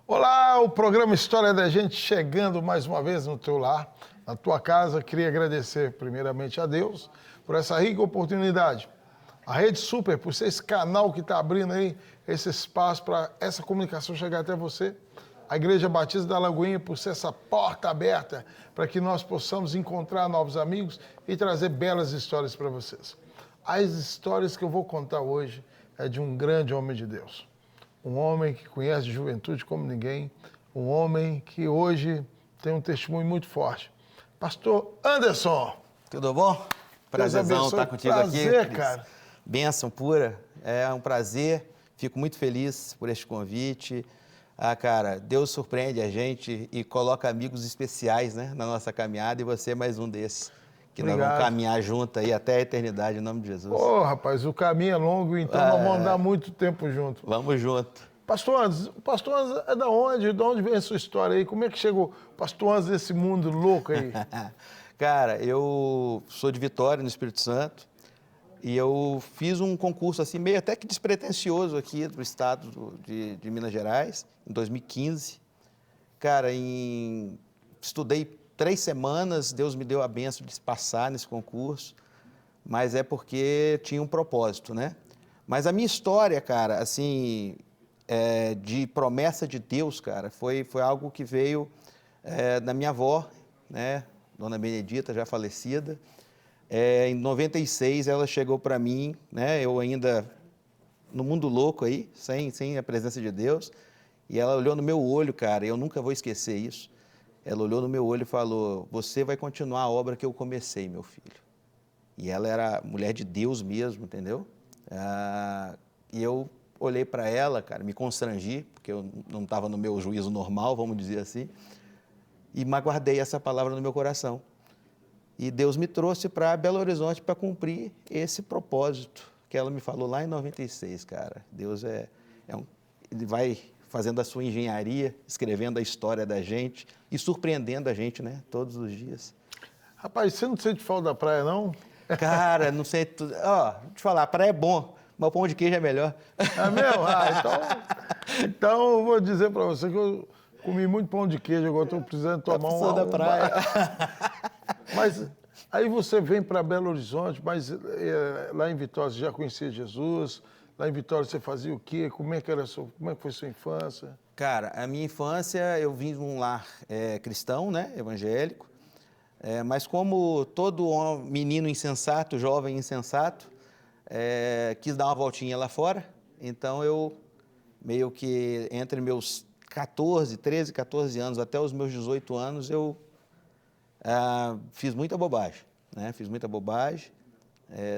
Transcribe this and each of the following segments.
Olá, o programa História da Gente chegando mais uma vez no teu lar, na tua casa. Queria agradecer primeiramente a Deus por essa rica oportunidade. A Rede Super, por ser esse canal que está abrindo aí esse espaço para essa comunicação chegar até você. A Igreja Batista da Lagoinha, por ser essa porta aberta para que nós possamos encontrar novos amigos e trazer belas histórias para vocês. As histórias que eu vou contar hoje é de um grande homem de Deus. Um homem que conhece de juventude como ninguém, um homem que hoje tem um testemunho muito forte. Pastor Anderson. Tudo bom? Prazerzão estar contigo prazer, aqui. Cara. Bênção pura, é um prazer, fico muito feliz por este convite. Cara, Deus surpreende a gente e coloca amigos especiais, né, na nossa caminhada, e você é mais um desses, que Obrigado. Nós vamos caminhar junto aí até a eternidade, em nome de Jesus. Rapaz, o caminho é longo, então nós vamos andar muito tempo junto. Vamos junto. Pastor Anderson, o Pastor Anderson é da onde? De onde vem a sua história aí? Como é que chegou o Pastor Anderson nesse mundo louco aí? Cara, eu sou de Vitória, no Espírito Santo, e eu fiz um concurso assim, meio até que despretensioso aqui do estado de Minas Gerais, em 2015. Cara, estudei 3 semanas, Deus me deu a benção de passar nesse concurso, mas é porque tinha um propósito, né? Mas a minha história, cara, assim, de promessa de Deus, cara, foi algo que veio da minha avó, né? Dona Benedita, já falecida. Em 96, ela chegou para mim, né? Eu ainda no mundo louco aí, sem a presença de Deus, e ela olhou no meu olho, cara, e eu nunca vou esquecer isso. Ela olhou no meu olho e falou: você vai continuar a obra que eu comecei, meu filho. E ela era mulher de Deus mesmo, entendeu? E eu olhei para ela, cara, me constrangi, porque eu não estava no meu juízo normal, vamos dizer assim, e guardei essa palavra no meu coração. E Deus me trouxe para Belo Horizonte para cumprir esse propósito que ela me falou lá em 96, cara. Deus ele vai fazendo a sua engenharia, escrevendo a história da gente e surpreendendo a gente, né? Todos os dias. Rapaz, você não sente falta da praia, não? Cara, não sei tudo. Ó, deixa eu te falar, a praia é bom, mas o pão de queijo é melhor. É mesmo? Então eu vou dizer para você que eu comi muito pão de queijo, agora estou precisando tomar um... da praia. Mas aí você vem para Belo Horizonte, mas lá em Vitória você já conhecia Jesus? Lá em Vitória você fazia o quê? Como é que foi sua infância? Cara, a minha infância eu vim de um lar cristão, né, evangélico, mas como todo menino insensato, jovem insensato, quis dar uma voltinha lá fora, então eu meio que entre meus 13, 14 anos até os meus 18 anos eu fiz muita bobagem, né? Fiz muita bobagem,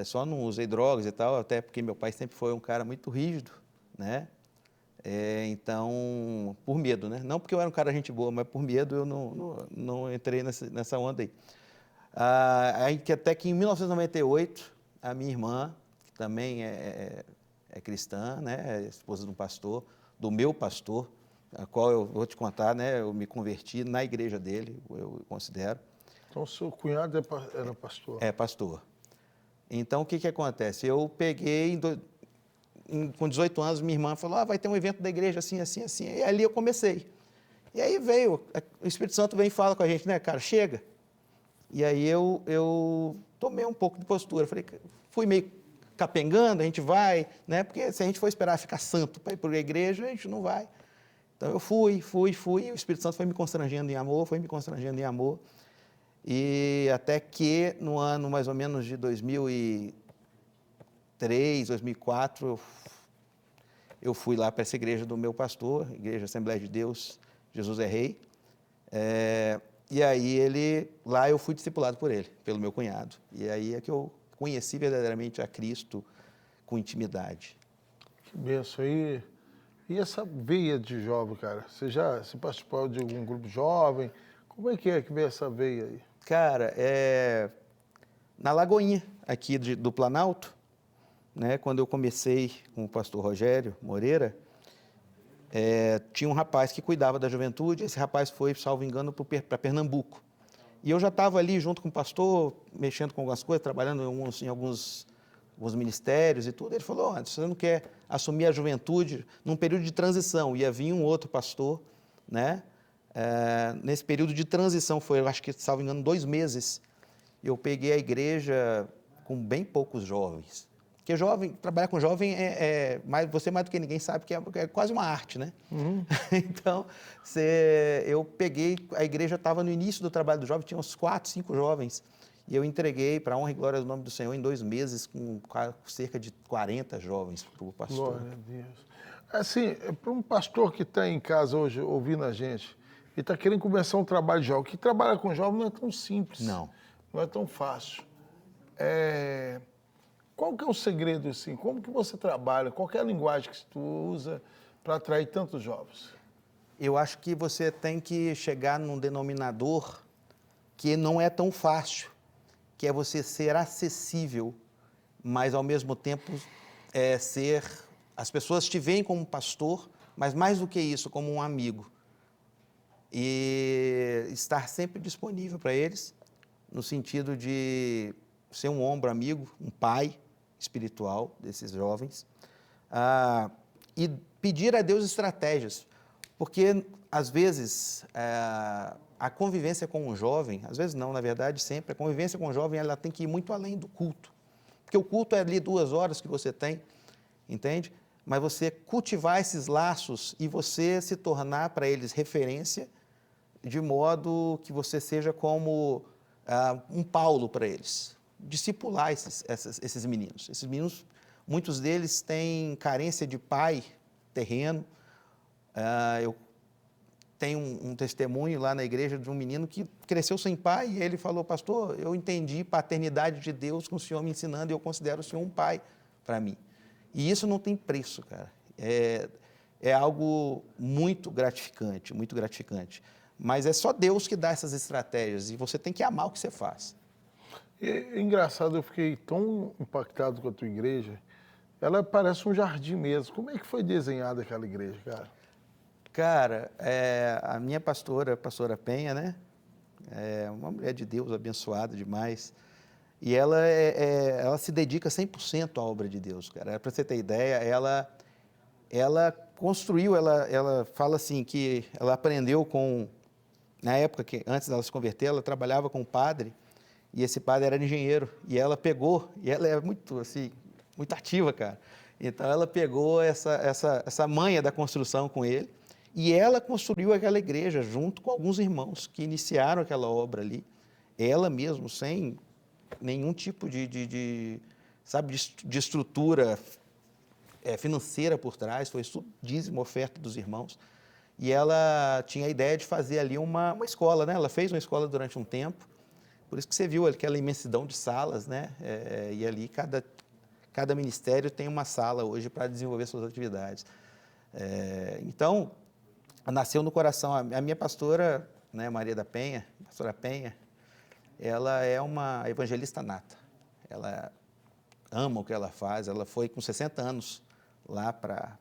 só não usei drogas e tal, até porque meu pai sempre foi um cara muito rígido, né? Então, por medo, né? Não porque eu era um cara gente boa, mas por medo eu não entrei nessa onda aí. Até que em 1998, a minha irmã, que também é cristã, né? É esposa de um pastor, do meu pastor, a qual eu vou te contar, né? Eu me converti na igreja dele, eu considero. Então, seu cunhado era pastor? É, pastor. Então, o que acontece? Eu peguei, com 18 anos, minha irmã falou, vai ter um evento da igreja assim, assim, assim. E ali eu comecei. E aí veio, o Espírito Santo vem e fala com a gente, né, cara, chega. E aí eu tomei um pouco de postura. Fui meio capengando, a gente vai, né? Porque se a gente for esperar ficar santo para ir para a igreja, a gente não vai. Então, eu fui, e o Espírito Santo foi me constrangendo em amor, E até que no ano mais ou menos de 2003, 2004, eu fui lá para essa igreja do meu pastor, Igreja Assembleia de Deus, Jesus é Rei. E aí lá eu fui discipulado por ele, pelo meu cunhado. E aí é que eu conheci verdadeiramente a Cristo com intimidade. Que benção aí. E essa veia de jovem, cara? Você participou de algum grupo jovem? Como é que veio essa veia aí? Cara, na Lagoinha, aqui do Planalto, né, quando eu comecei com o pastor Rogério Moreira, tinha um rapaz que cuidava da juventude, esse rapaz foi, salvo engano, para Pernambuco. E eu já estava ali junto com o pastor, mexendo com algumas coisas, trabalhando em alguns ministérios e tudo. Ele falou, você não quer assumir a juventude num período de transição? Ia vir um outro pastor né? Nesse período de transição, foi, eu acho que, salvo engano, 2 meses, eu peguei a igreja com bem poucos jovens. Porque trabalhar com jovem você mais do que ninguém sabe que é quase uma arte, né? Então, eu peguei, a igreja estava no início do trabalho do jovem, tinha uns 4, 5 jovens, e eu entreguei, para a honra e glória do nome do Senhor, em 2 meses, com cerca de 40 jovens para o pastor. Glória a Deus. Assim, para um pastor que está em casa hoje ouvindo a gente e está querendo começar um trabalho de jovem, que trabalhar com jovem não é tão simples. Não. Não é tão fácil. Qual que é o segredo, assim? Como que você trabalha? Qual que é a linguagem que tu usa para atrair tantos jovens? Eu acho que você tem que chegar num denominador que não é tão fácil, que é você ser acessível, mas ao mesmo tempo as pessoas te veem como pastor, mas mais do que isso, como um amigo. E estar sempre disponível para eles, no sentido de ser um ombro amigo, um pai espiritual desses jovens, e pedir a Deus estratégias, porque às vezes a convivência com um jovem, às vezes não, na verdade sempre, a convivência com um jovem ela tem que ir muito além do culto, porque o culto é ali 2 horas que você tem, entende? Mas você cultivar esses laços e você se tornar para eles referência, de modo que você seja como um Paulo para eles, discipular esses meninos. Esses meninos, muitos deles têm carência de pai terreno. Eu tenho um testemunho lá na igreja de um menino que cresceu sem pai e ele falou, pastor, eu entendi paternidade de Deus com o Senhor me ensinando e eu considero o Senhor um pai para mim. E isso não tem preço, cara. É algo muito gratificante, muito gratificante. Mas é só Deus que dá essas estratégias e você tem que amar o que você faz. É engraçado, eu fiquei tão impactado com a tua igreja. Ela parece um jardim mesmo. Como é que foi desenhada aquela igreja, cara? Cara, a minha pastora, a pastora Penha, né? É uma mulher de Deus, abençoada demais. E ela se dedica 100% à obra de Deus, cara. Para você ter ideia, ela construiu, ela fala assim, que ela aprendeu na época, que antes dela se converter, ela trabalhava com um padre, e esse padre era engenheiro, e ela pegou, e ela é muito, assim, muito ativa, cara. Então, ela pegou essa manha da construção com ele, e ela construiu aquela igreja junto com alguns irmãos que iniciaram aquela obra ali, ela mesmo, sem nenhum tipo de estrutura financeira por trás, foi tudo dízimo, oferta dos irmãos. E ela tinha a ideia de fazer ali uma escola, né? Ela fez uma escola durante um tempo, por isso que você viu aquela imensidão de salas, né? E ali cada ministério tem uma sala hoje para desenvolver suas atividades. Então, nasceu no coração. A minha pastora, né, Maria da Penha, pastora Penha, ela é uma evangelista nata. Ela ama o que ela faz. Ela foi com 60 anos lá para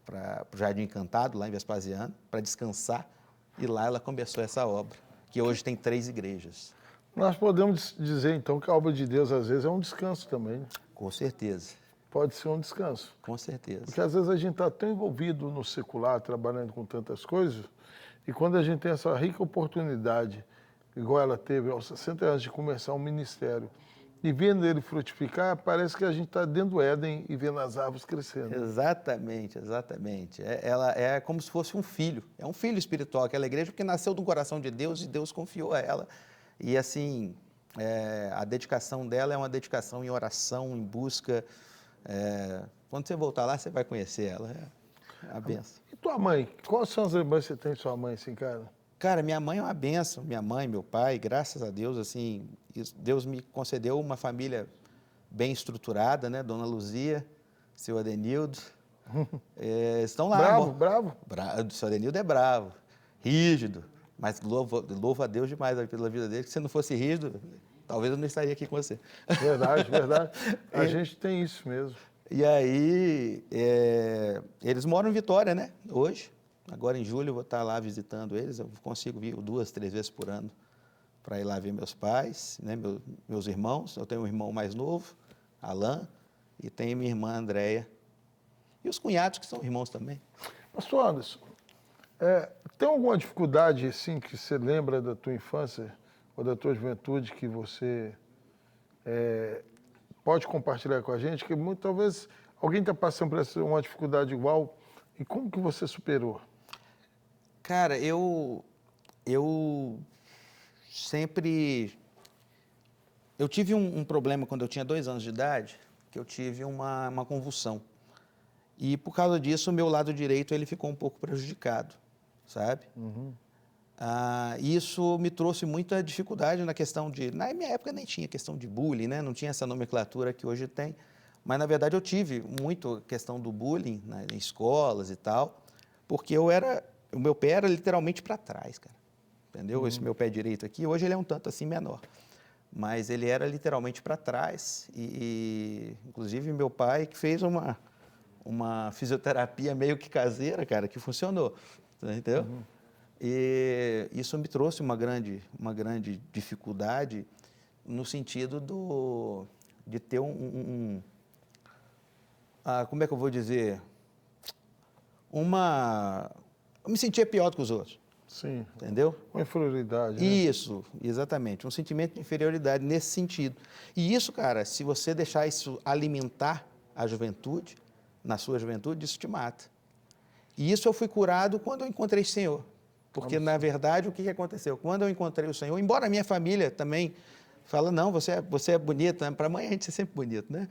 o Jardim Encantado, lá em Vespasiano, para descansar. E lá ela começou essa obra, que hoje tem 3 igrejas. Nós podemos dizer, então, que a obra de Deus, às vezes, é um descanso também, né? Com certeza. Pode ser um descanso. Com certeza. Porque, às vezes, a gente está tão envolvido no secular, trabalhando com tantas coisas, e quando a gente tem essa rica oportunidade, igual ela teve aos 60 anos de começar um ministério, e vendo ele frutificar, parece que a gente está dentro do Éden e vendo as árvores crescendo. Exatamente, exatamente. Ela é como se fosse um filho. É um filho espiritual aquela igreja, porque nasceu do coração de Deus e Deus confiou a ela. E assim, a dedicação dela é uma dedicação em oração, em busca. Quando você voltar lá, você vai conhecer ela. É a benção. E tua mãe? Quais são as lembranças que você tem de sua mãe, assim, cara? Cara, minha mãe é uma benção. Minha mãe, meu pai, graças a Deus, assim, Deus me concedeu uma família bem estruturada, né? Dona Luzia, seu Adenildo, estão lá. Bravo? O seu Adenildo é bravo, rígido, mas louvo a Deus demais pela vida dele, que se não fosse rígido, talvez eu não estaria aqui com você. Verdade, verdade. A gente tem isso mesmo. E aí, eles moram em Vitória, né? Hoje. Agora, em julho, eu vou estar lá visitando eles. Eu consigo vir 2, 3 vezes por ano para ir lá ver meus pais, né? Meus irmãos. Eu tenho um irmão mais novo, Alain, e tenho minha irmã, Andréia. E os cunhados, que são irmãos também. Pastor Anderson, Tem alguma dificuldade, assim, que você lembra da tua infância ou da tua juventude que você pode compartilhar com a gente? Que muitas vezes alguém está passando por uma dificuldade igual e como que você superou? Cara, eu sempre... Eu tive um problema quando eu tinha 2 anos de idade, que eu tive uma convulsão. E por causa disso, o meu lado direito ele ficou um pouco prejudicado, sabe? Isso me trouxe muita dificuldade na questão de... Na minha época nem tinha questão de bullying, né? Não tinha essa nomenclatura que hoje tem. Mas, na verdade, eu tive muito questão do bullying em escolas e tal, porque o meu pé era literalmente para trás, cara. Entendeu? Esse meu pé direito aqui, hoje ele é um tanto assim menor. Mas ele era literalmente para trás. Inclusive, meu pai que fez uma fisioterapia meio que caseira, cara, que funcionou. Entendeu? E isso me trouxe uma grande dificuldade no sentido de ter como é que eu vou dizer? Eu me sentia pior do que os outros. Sim. Entendeu? Uma inferioridade, né? Isso, exatamente. Um sentimento de inferioridade nesse sentido. E isso, cara, se você deixar isso alimentar a juventude, na sua juventude, isso te mata. E isso eu fui curado quando eu encontrei o Senhor. Porque, na verdade, o que aconteceu? Quando eu encontrei o Senhor, embora a minha família também fala, não, você é bonito, né? Para a mãe a gente é sempre bonito, né?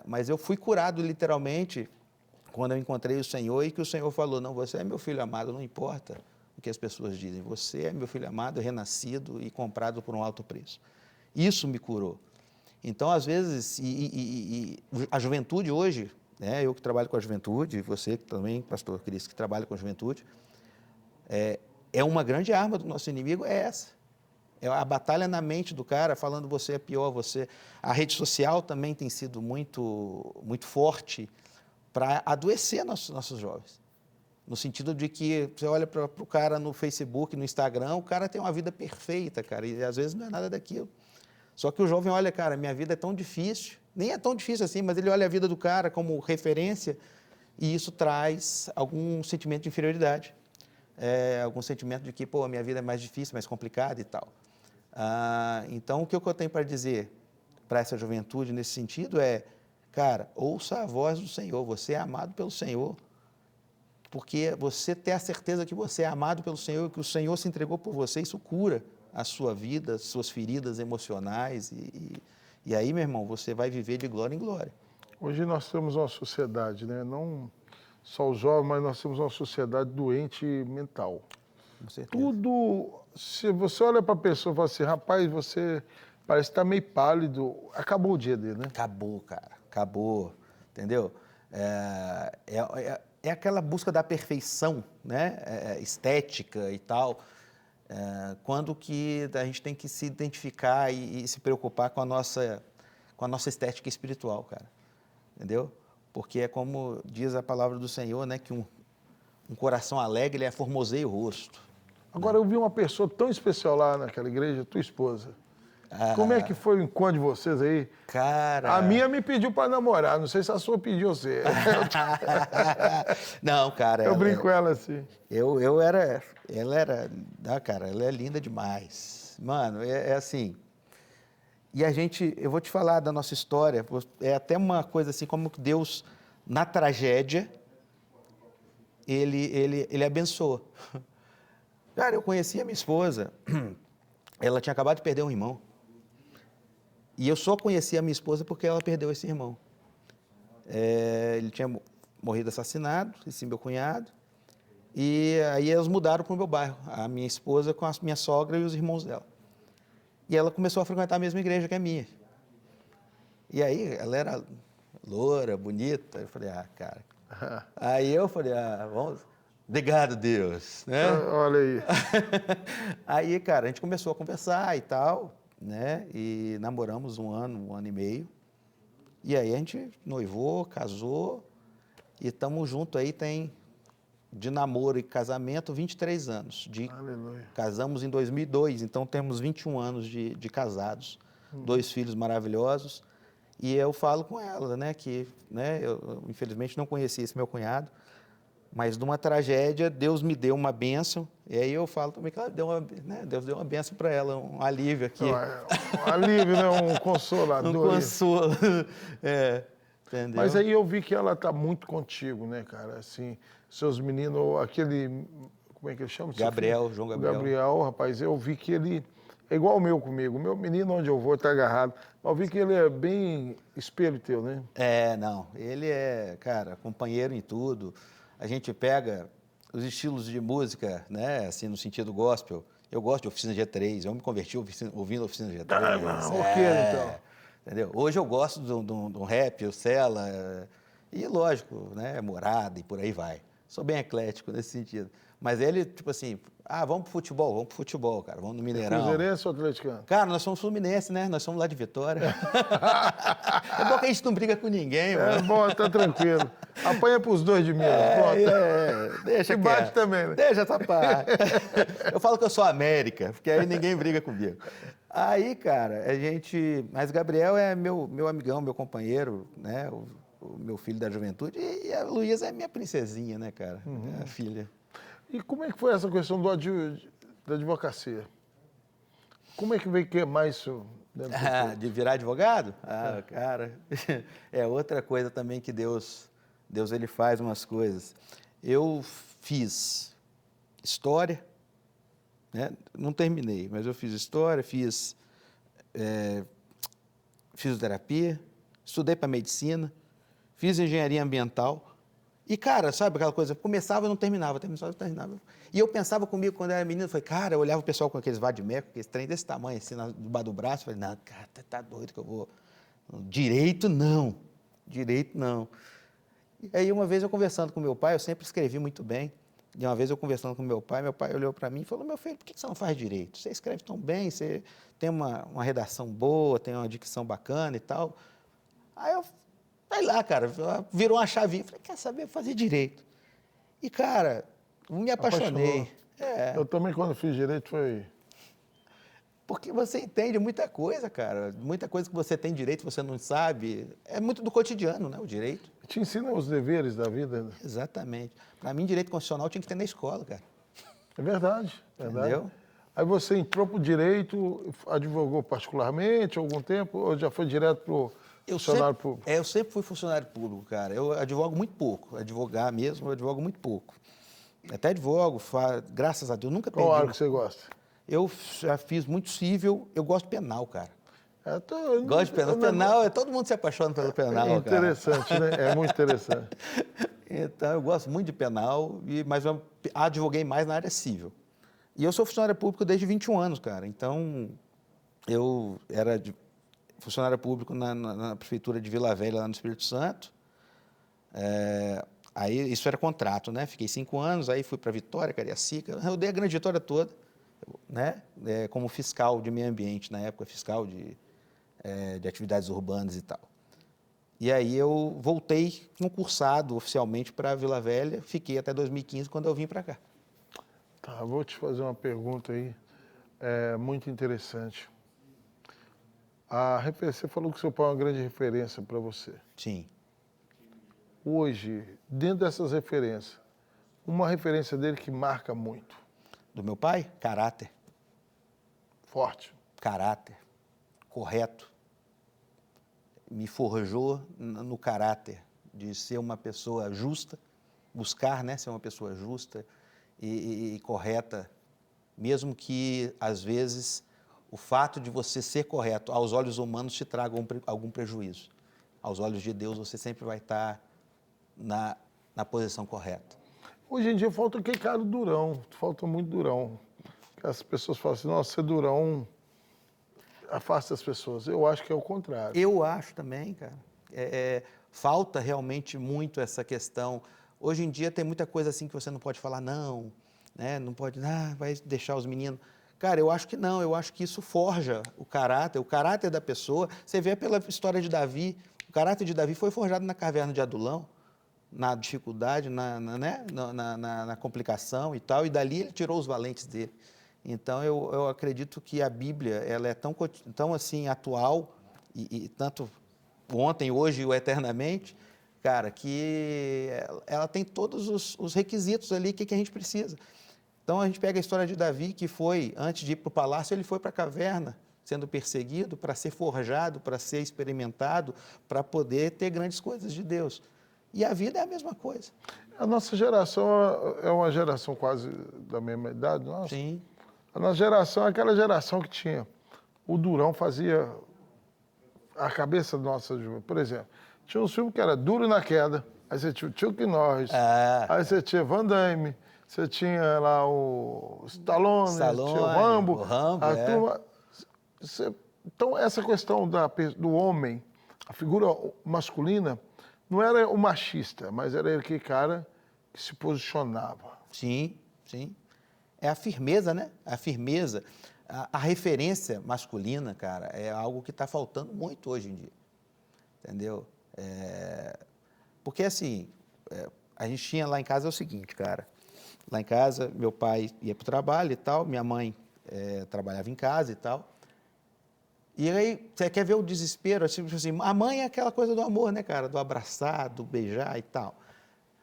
Mas eu fui curado literalmente quando eu encontrei o Senhor e que o Senhor falou, não, você é meu filho amado, não importa o que as pessoas dizem, você é meu filho amado, renascido e comprado por um alto preço. Isso me curou. Então, às vezes, a juventude hoje, né, eu que trabalho com a juventude, você também, pastor Cris, que trabalha com a juventude, é uma grande arma do nosso inimigo, é essa. É a batalha na mente do cara, falando você é pior, você... A rede social também tem sido muito, muito forte para adoecer nossos jovens. No sentido de que você olha para o cara no Facebook, no Instagram, o cara tem uma vida perfeita, cara, e às vezes não é nada daquilo. Só que o jovem olha, cara, minha vida é tão difícil, nem é tão difícil assim, mas ele olha a vida do cara como referência e isso traz algum sentimento de inferioridade. Algum sentimento de que, pô, a minha vida é mais difícil, mais complicada e tal. Então, o que eu tenho para dizer para essa juventude nesse sentido é, cara, ouça a voz do Senhor, você é amado pelo Senhor, porque você ter a certeza que você é amado pelo Senhor, que o Senhor se entregou por você, isso cura a sua vida, suas feridas emocionais, e aí, meu irmão, você vai viver de glória em glória. Hoje nós temos uma sociedade, né? Não só os jovens, mas nós temos uma sociedade doente mental. Com certeza. Tudo, se você olha para a pessoa e fala assim, rapaz, você parece estar meio pálido, acabou o dia dele, né? Acabou, cara, acabou, entendeu? É aquela busca da perfeição, né? Estética e tal, quando que a gente tem que se identificar e se preocupar com a nossa estética espiritual, cara, entendeu? Porque é como diz a palavra do Senhor, né? Que um coração alegre, ele formoseia o rosto. Agora, eu vi uma pessoa tão especial lá naquela igreja, tua esposa. Como é que foi o encontro de vocês aí? Cara... A minha me pediu para namorar, não sei se a sua pediu você. Não, cara... Eu brinco com ela assim. Ela era... Ah, cara, ela é linda demais. Mano, é assim... E eu vou te falar da nossa história, é até uma coisa assim, como que Deus, na tragédia, ele abençoa. Cara, eu conheci a minha esposa, ela tinha acabado de perder um irmão. E eu só conheci a minha esposa porque ela perdeu esse irmão. Ele tinha morrido assassinado, esse meu cunhado, e aí eles mudaram para o meu bairro, a minha esposa com a minha sogra e os irmãos dela. E ela começou a frequentar a mesma igreja que a minha. E aí, ela era loura, bonita, eu falei, cara... Aí eu falei, vamos... Obrigado, Deus, né? Olha aí. Aí, cara, a gente começou a conversar e tal, né? E namoramos um ano e meio. E aí a gente noivou, casou e estamos juntos aí, tem de namoro e casamento 23 anos. Aleluia. Casamos em 2002, então temos 21 anos de casados, 2 filhos maravilhosos. E eu falo com ela, né, que né, eu infelizmente não conheci esse meu cunhado, Mas numa tragédia, Deus me deu uma bênção, e aí eu falo também que ela deu Deus deu uma bênção para ela, um alívio aqui. Um alívio, né? Um consolador. Um consolo. Entendeu? Mas aí eu vi que ela tá muito contigo, né, cara? Assim, seus meninos, aquele... Como é que ele chama? Gabriel, João Gabriel. Gabriel, rapaz, eu vi que ele é igual o meu comigo. O meu menino, onde eu vou, tá agarrado. Mas eu vi que ele é bem espelho teu, né? Não. Ele é, cara, companheiro em tudo. A gente pega os estilos de música, né, assim, no sentido gospel. Eu gosto de Oficina G3. Eu me converti ouvindo Oficina G3. Roqueiro, então. Entendeu? Hoje eu gosto do rap, o Cela, e lógico, né, Morada e por aí vai. Sou bem eclético nesse sentido. Mas ele, tipo assim, vamos pro futebol, cara, vamos no Mineirão. Cruzeirense ou atleticano? Cara, nós somos fluminense, né? Nós somos lá de Vitória. É bom que a gente não briga com ninguém, mano. É bom, tá tranquilo. Apanha pros dois de Minas, pronto. Deixa E bate quieto. também, né? Deixa essa parte. Eu falo que eu sou América, porque aí ninguém briga comigo. Aí, cara, Mas Gabriel é meu amigão, meu companheiro, né? O meu filho da juventude. E a Luísa é minha princesinha, né, cara? É a filha. E como é que foi essa questão da advocacia? Como é que veio queimar isso dentro do De virar advogado? Cara, é outra coisa também que Deus ele faz umas coisas. Eu fiz história, né? Não terminei, mas eu fiz história, fiz fisioterapia, estudei para medicina, fiz engenharia ambiental. E, cara, sabe aquela coisa? Começava e não terminava, começava e não terminava. E eu pensava comigo, quando eu era menino, eu falei, cara, eu olhava o pessoal com aqueles vadimeco, aqueles trem desse tamanho, assim, debaixo do braço, eu falei, não, cara, tá doido que eu vou... Direito, não. E aí, uma vez eu conversando com meu pai, eu sempre escrevi muito bem, e uma vez eu conversando com meu pai olhou para mim e falou, meu filho, por que você não faz direito? Você escreve tão bem, você tem uma redação boa, tem uma dicção bacana e tal. Aí eu... Aí lá, cara, virou uma chavinha. Falei, quer saber, fazer direito. E, cara, me apaixonei. Eu também, quando fiz direito, foi... Porque você entende muita coisa, cara. Muita coisa que você tem direito, você não sabe. É muito do cotidiano, né, o direito. Te ensina os deveres da vida. Exatamente. Para mim, direito constitucional tinha que ter na escola, cara. É verdade, Entendeu? Aí você entrou pro direito, advogou particularmente algum tempo, ou já foi direto pro... funcionário público. Eu sempre fui funcionário público, cara. Eu advogo muito pouco. Advogar mesmo, eu advogo muito pouco. Até advogo, graças a Deus, nunca perdi. Qual área que você gosta? Eu já fiz muito civil, eu gosto de penal, cara. Gosto de penal. Penal, todo mundo se apaixona pelo penal, cara. É interessante, né? É muito interessante. Então, eu gosto muito de penal, mas eu advoguei mais na área civil. E eu sou funcionário público desde 21 anos, cara. Então, eu era funcionário público na prefeitura de Vila Velha, lá no Espírito Santo. Aí, isso era contrato, né? Fiquei 5 anos, aí fui para Vitória, Cariacica. Eu dei a grande Vitória toda, né? Como fiscal de meio ambiente, na época, fiscal de atividades urbanas e tal. E aí eu voltei concursado oficialmente para Vila Velha, fiquei até 2015, quando eu vim para cá. Tá, vou te fazer uma pergunta aí, muito interessante. Você falou que seu pai é uma grande referência para você. Sim. Hoje, dentro dessas referências, uma referência dele que marca muito. Do meu pai? Caráter. Forte. Caráter. Correto. Me forjou no caráter de ser uma pessoa justa, buscar, né, ser uma pessoa justa e correta, mesmo que, às vezes, o fato de você ser correto aos olhos humanos te traga algum prejuízo. Aos olhos de Deus, você sempre vai estar na posição correta. Hoje em dia falta aquele cara durão, falta muito durão. As pessoas falam assim, nossa, ser durão afasta as pessoas. Eu acho que é o contrário. Eu acho também, cara. Falta realmente muito essa questão. Hoje em dia tem muita coisa assim que você não pode falar não, né? Não pode, vai deixar os meninos. Cara, eu acho que não, eu acho que isso forja o caráter da pessoa. Você vê pela história de Davi, o caráter de Davi foi forjado na caverna de Adulão, na dificuldade, na complicação e tal, e dali ele tirou os valentes dele. Então, eu acredito que a Bíblia ela é tão assim, atual, e tanto ontem, hoje e eternamente, cara, que ela tem todos os requisitos ali que a gente precisa. Então, a gente pega a história de Davi, que foi, antes de ir para o palácio, ele foi para a caverna, sendo perseguido, para ser forjado, para ser experimentado, para poder ter grandes coisas de Deus. E a vida é a mesma coisa. A nossa geração é uma geração quase da mesma idade nossa. Sim. A nossa geração é aquela geração que tinha. O Durão fazia a cabeça nossa. Por exemplo, tinha um filme que era Duro na Queda, aí você tinha o Chuck Norris, aí você tinha Van Damme, você tinha lá o Stallone, tinha o Rambo. A turma, então, essa questão do homem, a figura masculina, não era o machista, mas era aquele cara que se posicionava. Sim, sim. É a firmeza, né? A firmeza. A referência masculina, cara, é algo que está faltando muito hoje em dia. Entendeu? Porque, assim, a gente tinha lá em casa é o seguinte, cara. Lá em casa, meu pai ia para o trabalho e tal, minha mãe trabalhava em casa e tal. E aí, você quer ver o desespero? Tipo assim, a mãe é aquela coisa do amor, né, cara? Do abraçar, do beijar e tal.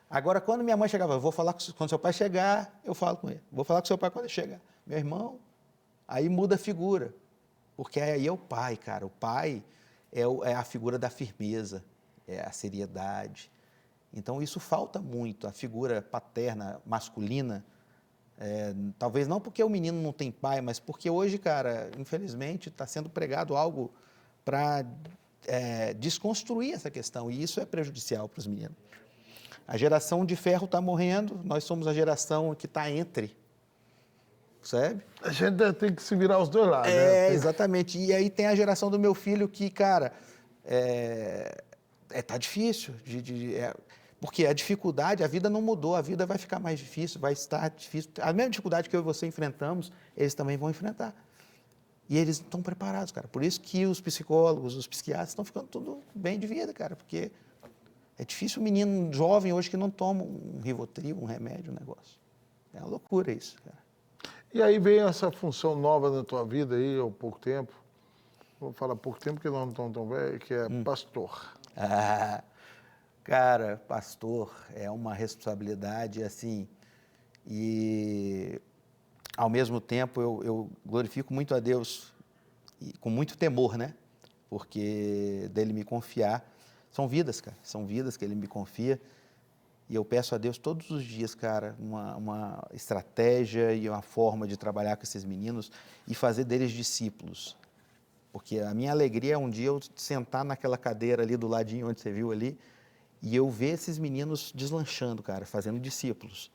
Agora, quando minha mãe chegava, eu vou falar quando seu pai chegar, eu falo com ele. Vou falar com seu pai quando ele chegar. Meu irmão, aí muda a figura. Porque aí é o pai, cara. O pai é a figura da firmeza, é a seriedade. Então, isso falta muito, a figura paterna, masculina. Talvez não porque o menino não tem pai, mas porque hoje, cara, infelizmente, está sendo pregado algo para desconstruir essa questão. E isso é prejudicial para os meninos. A geração de ferro está morrendo, nós somos a geração que está entre, sabe? A gente tem que se virar os dois lados, né? Exatamente. E aí tem a geração do meu filho que, cara, tá difícil. Porque a dificuldade, a vida não mudou, a vida vai ficar mais difícil, vai estar difícil. A mesma dificuldade que eu e você enfrentamos, eles também vão enfrentar. E eles não estão preparados, cara. Por isso que os psicólogos, os psiquiatras estão ficando tudo bem de vida, cara, porque é difícil um menino jovem hoje que não toma um Rivotril, um remédio, um negócio. É uma loucura isso, cara. E aí veio essa função nova na tua vida aí, há pouco tempo. Vou falar pouco tempo, porque nós não estamos tão velhos, que é pastor. Cara, pastor é uma responsabilidade, assim, e ao mesmo tempo eu glorifico muito a Deus, e com muito temor, né? Porque dele me confiar. São vidas, cara, são vidas que ele me confia. E eu peço a Deus todos os dias, cara, uma estratégia e uma forma de trabalhar com esses meninos e fazer deles discípulos. Porque a minha alegria é um dia eu sentar naquela cadeira ali do ladinho onde você viu ali e eu ver esses meninos deslanchando, cara, fazendo discípulos.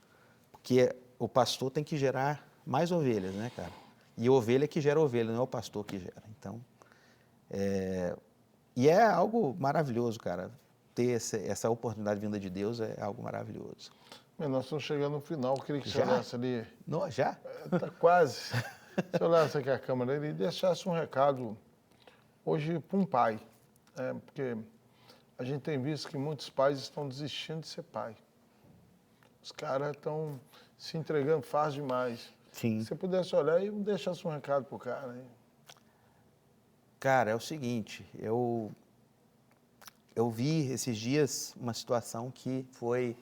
Porque o pastor tem que gerar mais ovelhas, né, cara? E ovelha que gera ovelha, não é o pastor que gera. Então, e é algo maravilhoso, cara. Ter essa oportunidade vinda de Deus é algo maravilhoso. Mas nós estamos chegando no final, eu queria que você Já? olhasse ali. Não, já? Está quase. Se olhasse aqui a câmera e deixasse um recado hoje para um pai. Porque a gente tem visto que muitos pais estão desistindo de ser pai. Os caras estão se entregando fácil demais. Sim. Se você pudesse olhar e deixasse um recado para o cara aí. Cara, é o seguinte, eu vi esses dias uma situação que foi,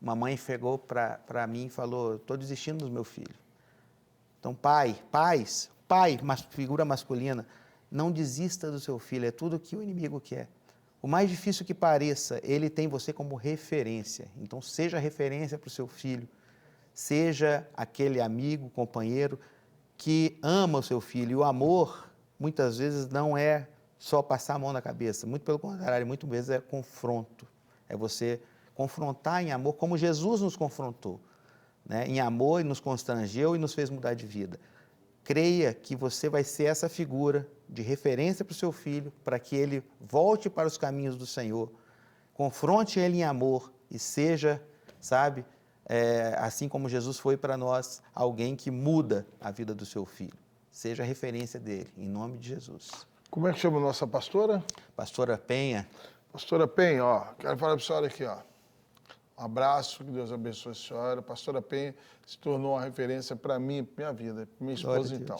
uma mãe chegou para mim e falou, estou desistindo do meu filho. Então, pai, figura masculina, não desista do seu filho, é tudo que o inimigo quer. O mais difícil que pareça, ele tem você como referência. Então, seja referência para o seu filho, seja aquele amigo, companheiro que ama o seu filho. E o amor, muitas vezes, não é só passar a mão na cabeça. Muito pelo contrário, muitas vezes é confronto. É você confrontar em amor, como Jesus nos confrontou. Né? Em amor, e nos constrangeu e nos fez mudar de vida. Creia que você vai ser essa figura de referência para o seu filho, para que ele volte para os caminhos do Senhor. Confronte ele em amor e seja, sabe, assim como Jesus foi para nós, alguém que muda a vida do seu filho. Seja a referência dele, em nome de Jesus. Como é que chama a nossa pastora? Pastora Penha. Pastora Penha, ó, quero falar para a senhora aqui, ó. Um abraço, que Deus abençoe a senhora. Pastora Penha se tornou uma referência para mim, para minha vida, para minha esposa, então.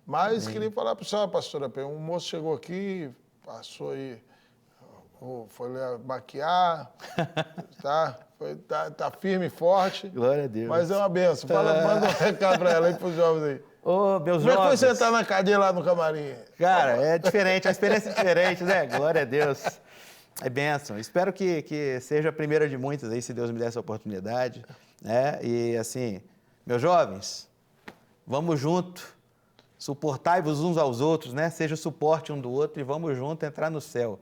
Mas queria falar para a senhora, pastora Penha, um moço chegou aqui, passou aí Foi maquiar, tá? Tá firme e forte. Glória a Deus. Mas é uma benção. Manda um recado para ela aí, para os jovens aí. Ô, meus Como é que foi jovens. sentar na cadeira lá no camarim? Cara, é diferente, a experiência é diferente, né? Glória a Deus. É bênção. Espero que seja a primeira de muitas aí, se Deus me der essa oportunidade, né? E assim, meus jovens, vamos junto, suportai-vos uns aos outros, né? Seja o suporte um do outro e vamos junto entrar no céu.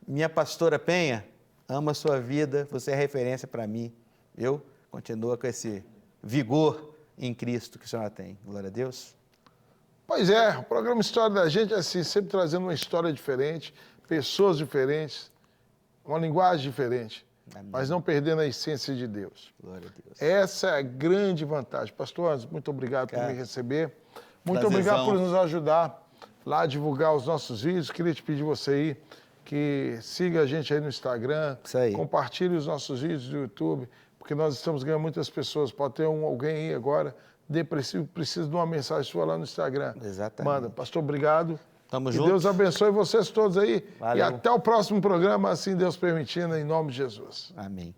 Minha pastora Penha, amo a sua vida, você é referência para mim. Eu continuo com esse vigor em Cristo que a senhora tem. Glória a Deus. Pois é, o programa História da Gente é assim, sempre trazendo uma história diferente, pessoas diferentes, uma linguagem diferente, Amém. mas não perdendo a essência de Deus. Glória a Deus. Essa é a grande vantagem. Pastor Anderson, muito obrigado por me receber. Muito Prazerzão. obrigado por nos ajudar lá a divulgar os nossos vídeos. Queria te pedir você aí que siga a gente aí no Instagram, Isso aí. compartilhe os nossos vídeos do YouTube, porque nós estamos ganhando muitas pessoas. Pode ter alguém aí agora depressivo, precisa de uma mensagem sua lá no Instagram. Exatamente. Manda. Pastor, obrigado. Tamo Que junto. Deus abençoe vocês todos aí. Valeu. E até o próximo programa, assim Deus permitindo, em nome de Jesus. Amém.